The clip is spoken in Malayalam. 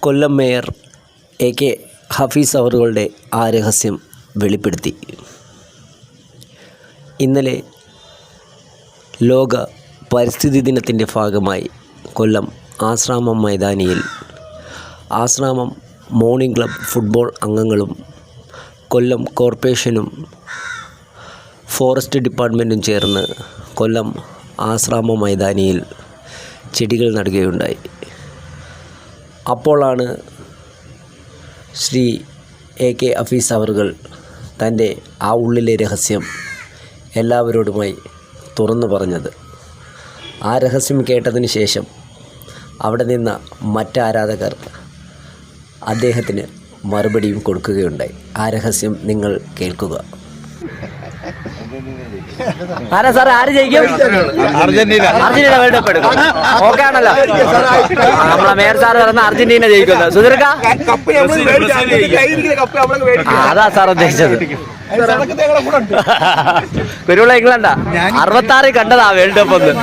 കൊല്ലം മേയർ AK ഹഫീസ് അവറുകളുടെ ആ രഹസ്യം വെളിപ്പെടുത്തി. ഇന്നലെ ലോക പരിസ്ഥിതി ദിനത്തിൻ്റെ ഭാഗമായി കൊല്ലം ആശ്രാമം മൈതാനിയിൽ ആശ്രാമം മോർണിംഗ് ക്ലബ് ഫുട്ബോൾ അംഗങ്ങളും കൊല്ലം കോർപ്പറേഷനും ഫോറസ്റ്റ് ഡിപ്പാർട്ട്മെൻറ്റും ചേർന്ന് കൊല്ലം ആശ്രാമം മൈതാനിയിൽ ചെടികൾ നടുകയുണ്ടായി. അപ്പോഴാണ് ശ്രീ AK ഹഫീസ് അവറുകൾ തൻ്റെ ആ ഉള്ളിലെ രഹസ്യം എല്ലാവരോടുമായി തുറന്നു പറഞ്ഞത്. ആ രഹസ്യം കേട്ടതിന് ശേഷം അവിടെ നിന്ന മറ്റാരാധകർ അദ്ദേഹത്തിന് മറുപടിയും കൊടുക്കുകയുണ്ടായി. ആ രഹസ്യം നിങ്ങൾ കേൾക്കുക. ആരാ സാറേ, ആര് ജയിക്കും? അർജന്റീന വേൾഡ് കപ്പ് എടുക്കും. ഓക്കെ ആണല്ലോ. നമ്മളെ മേയർ സാറ് പറഞ്ഞ അർജന്റീന ജയിക്കുന്നത്. സുധീർക്ക, അതാ സാർ ഉദ്ദേശിച്ചത്. കുരുവിള ഇംഗ്ലണ്ടാ 66 കണ്ടതാ വേൾഡ് കപ്പ് ഒന്ന്.